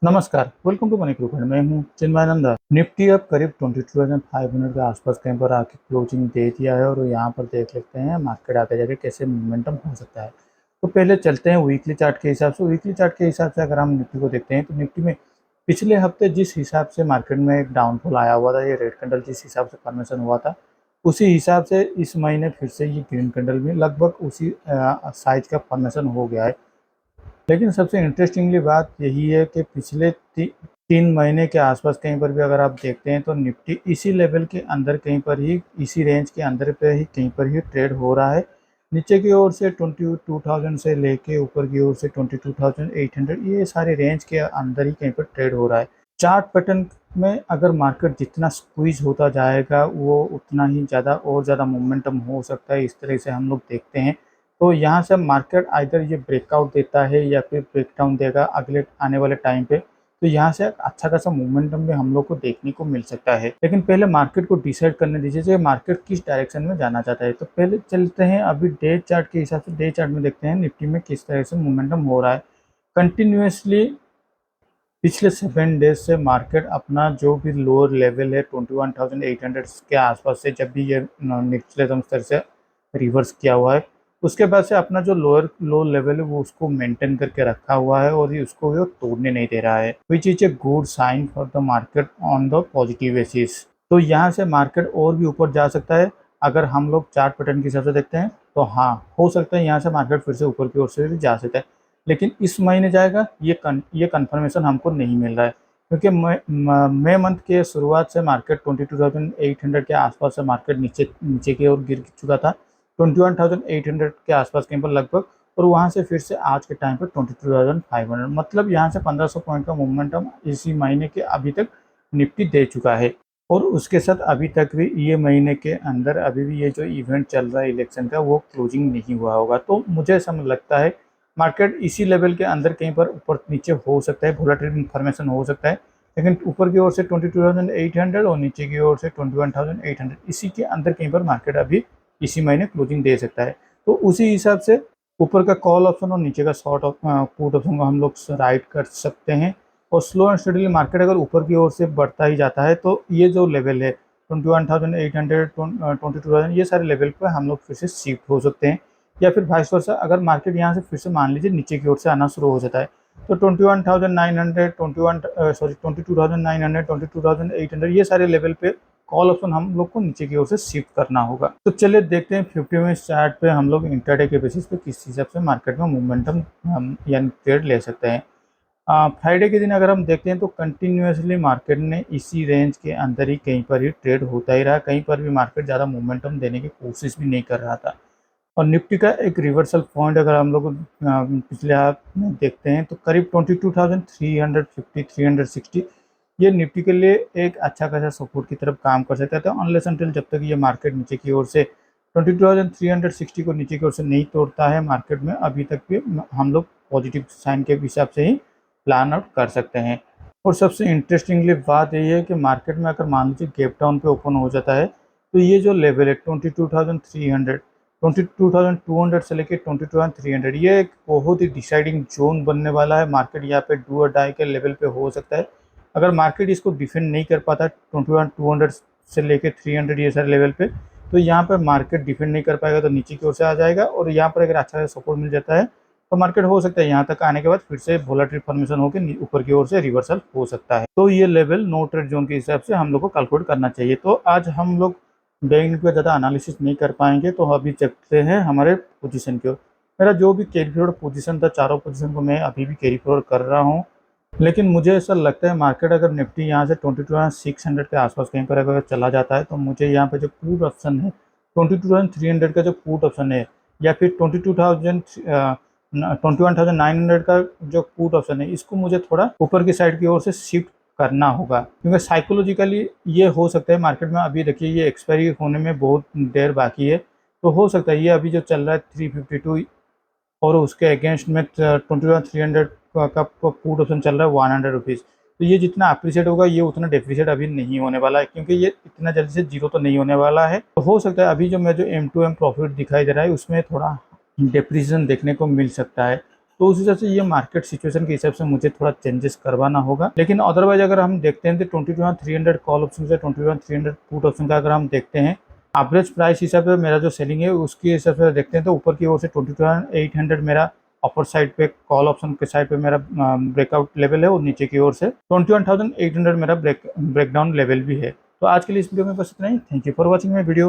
नमस्कार, welcome to money group. मैं हूँ चिन्मयानंदा। निफ्टी अब करीब 22,500 के आसपास कहीं पर आके क्लोजिंग दे दिया है और यहाँ पर देख लेते हैं मार्केट आगे जाके कैसे मोमेंटम हो सकता है। तो पहले चलते हैं वीकली चार्ट के हिसाब से। वीकली चार्ट के हिसाब से अगर हम निफ्टी को देखते हैं तो निफ्टी में पिछले हफ्ते जिस हिसाब से मार्केट में एक डाउनफॉल आया हुआ था, ये रेड कैंडल जिस हिसाब से फॉर्मेशन हुआ था, उसी हिसाब से इस महीने फिर से ये ग्रीन कैंडल में लगभग उसी साइज का फॉर्मेशन हो गया है। लेकिन सबसे इंटरेस्टिंगली बात यही है कि पिछले 3 महीने के आसपास कहीं पर भी अगर आप देखते हैं तो निफ्टी इसी लेवल के अंदर कहीं पर ही, इसी रेंज के अंदर पे ही कहीं पर ही ट्रेड हो रहा है। नीचे की ओर से 22,000 से लेके ऊपर की ओर से 22,800, ये सारे रेंज के अंदर ही कहीं पर ट्रेड हो रहा है। चार्ट पैटर्न में अगर मार्केट जितना स्क्वीज होता जाएगा वो उतना ही ज़्यादा और ज़्यादा मोमेंटम हो सकता है, इस तरह से हम लोग देखते हैं। तो यहाँ से मार्केट आइदर ये ब्रेकआउट देता है या फिर ब्रेकडाउन देगा अगले आने वाले टाइम पे। तो यहाँ से अच्छा खासा मोमेंटम भी हम लोग को देखने को मिल सकता है। लेकिन पहले मार्केट को डिसाइड करने दीजिए कि मार्केट किस डायरेक्शन में जाना चाहता है। तो पहले चलते हैं अभी डे चार्ट के हिसाब से। डे चार्ट में देखते हैं निफ्टी में किस तरह से मोमेंटम हो रहा है। कंटिन्यूसली पिछले 7 डेज से मार्केट अपना जो भी लोअर लेवल है 21,800 के आसपास से, जब भी ये निचले स्तर से रिवर्स किया हुआ है, उसके बाद से अपना जो लोअर लो लेवल है वो उसको मेंटेन करके रखा हुआ है और ये उसको वो तोड़ने नहीं दे रहा है, which is a good sign for the market on the positive basis. तो यहाँ से मार्केट और भी ऊपर जा सकता है। अगर हम लोग चार्ट पैटर्न के हिसाब से देखते हैं तो हाँ, हो सकता है यहाँ से मार्केट फिर से ऊपर की ओर से भी जा सकता है। लेकिन इस महीने जाएगा ये कंफर्मेशन हमको नहीं मिल रहा है, क्योंकि मई मंथ के शुरुआत से मार्केट 22,800 के आसपास से मार्केट नीचे नीचे की ओर गिर चुका था, 21,800 के आसपास कहीं पर लगभग। और वहाँ से फिर से आज के टाइम पर 22,500, मतलब यहाँ से 1500 पॉइंट का मोमेंटम इसी महीने के अभी तक निफ्टी दे चुका है। और उसके साथ अभी तक भी ये महीने के अंदर अभी भी ये जो इवेंट चल रहा है इलेक्शन का, वो क्लोजिंग नहीं हुआ होगा। तो मुझे ऐसा लगता है मार्केट इसी लेवल के अंदर कहीं पर ऊपर नीचे हो सकता है, वोलेटाइल इन्फॉर्मेशन हो सकता है। लेकिन ऊपर की ओर से 22,800 और नीचे की ओर से 21,800, इसी के अंदर कहीं पर मार्केट अभी इसी महीने क्लोजिंग दे सकता है। तो उसी हिसाब से ऊपर का कॉल ऑप्शन और नीचे का शॉर्ट पुट ऑप्शन को हम लोग राइट कर सकते हैं। और स्लो एंड स्टडीली मार्केट अगर ऊपर की ओर से बढ़ता ही जाता है तो ये जो लेवल है 21,800, 22,000, ये सारे लेवल पर हम लोग फिर से शिफ्ट हो सकते हैं। या फिर वाइस वर्सा, अगर मार्केट यहाँ से फिर से मान लीजिए नीचे की ओर से आना शुरू हो जाता है तो 21,900, 22,900, 22,800, ये सारे लेवल पे कॉल ऑप्शन हम लोग को नीचे की ओर से शिफ्ट करना होगा। तो चलिए देखते हैं 50 मिनट चार्ट पे हम लोग इंट्राडे के बेसिस पे किस हिसाब से मार्केट में मोमेंटम यानी ट्रेड ले सकते हैं। फ्राइडे के दिन अगर हम देखते हैं तो कंटिन्यूसली मार्केट ने इसी रेंज के अंदर ही कहीं पर ही ट्रेड होता ही रहा, कहीं पर भी मार्केट ज़्यादा मोमेंटम देने की कोशिश भी नहीं कर रहा था। और निफ्टी का एक रिवर्सल पॉइंट अगर हम लोग पिछले हाथ में देखते हैं तो करीब 22,350, 360, ये निफ्टी के लिए एक अच्छा खासा सपोर्ट की तरफ काम कर सकता था, अनलेस अनटिल जब तक ये मार्केट नीचे की ओर से 22,360 को नीचे की ओर से नहीं तोड़ता है। मार्केट में अभी तक भी हम लोग पॉजिटिव साइन के हिसाब से ही प्लान आउट कर सकते हैं। और सबसे इंटरेस्टिंगली बात यही है कि मार्केट में अगर मान लीजिए गैप डाउन पे ओपन हो जाता है तो ये जो लेवल है 22,300, 22,200 से लेकर 22,300, ये एक बहुत ही डिसाइडिंग जोन बनने वाला है। मार्केट यहाँ पे डू और डाई के लेवल पे हो सकता है। अगर मार्केट इसको डिफेंड नहीं कर पाता 21,200 से लेकर 300 ये सारे लेवल पे, तो यहाँ पर मार्केट डिफेंड नहीं कर पाएगा तो नीचे की ओर से आ जाएगा। और यहाँ पर अगर अच्छा सपोर्ट मिल जाता है तो मार्केट हो सकता है यहाँ तक आने के बाद फिर से वोलेटाइल फॉर्मेशन होकर ऊपर की ओर से रिवर्सल हो सकता है। तो ये लेवल नो ट्रेड जोन के हिसाब से हम लोग को कैलकुलेट करना चाहिए। तो आज हम लोग बैंक निफ्टी का ज़्यादा एनालिसिस नहीं कर पाएंगे, तो अभी चलते हैं हमारे पोजीशन की ओर। मेरा जो भी कैरी फॉरवर्ड पोजीशन था, चारों पोजीशन को मैं अभी भी कैरी फॉरवर्ड कर रहा हूँ। लेकिन मुझे ऐसा लगता है मार्केट अगर निफ्टी यहाँ से 22,600 के आसपास कहीं पर अगर चला जाता है तो मुझे यहाँ पे जो पुट ऑप्शन है 22,300 का जो पुट ऑप्शन है, या फिर 21,900 का जो पुट ऑप्शन है, इसको मुझे थोड़ा ऊपर की साइड की ओर से शिफ्ट करना होगा, क्योंकि साइकोलॉजिकली ये हो सकता है मार्केट में। अभी देखिए ये एक्सपायरी होने में बहुत देर बाकी है, तो हो सकता है ये अभी जो चल रहा है 352 और उसके अगेंस्ट में 21,300 का पुट ऑप्शन चल रहा है 100 रुपीज़। तो ये जितना अप्रिशिएट होगा ये उतना डेप्रिशिएट अभी नहीं होने वाला है, क्योंकि ये इतना जल्दी से जीरो तो नहीं होने वाला है। तो हो सकता है अभी जो मैं जो M2M प्रॉफिट दिखाई दे रहा है उसमें थोड़ा डेप्रिसिएशन देखने को मिल सकता है। तो उस हिसाब से ये मार्केट सिचुएशन के हिसाब से मुझे थोड़ा चेंजेस करवाना होगा। लेकिन अदरवाइज अगर हम देखते हैं तो 21,300 कॉल ऑप्शन से 21,300 पुट ऑप्शन का अगर हम देखते हैं एवरेज प्राइस हिसाब से मेरा जो सेलिंग है उसके हिसाब से देखते हैं तो ऊपर की ओर से 22,800 मेरा अपर साइड पे कॉल ऑप्शन के साइड पे मेरा ब्रेकआउट लेवल है और नीचे की ओर से 21,800 मेरा ब्रेकडाउन लेवल भी है। तो आज के लिए इस वीडियो में बस इतना ही। Thank you for watching my video.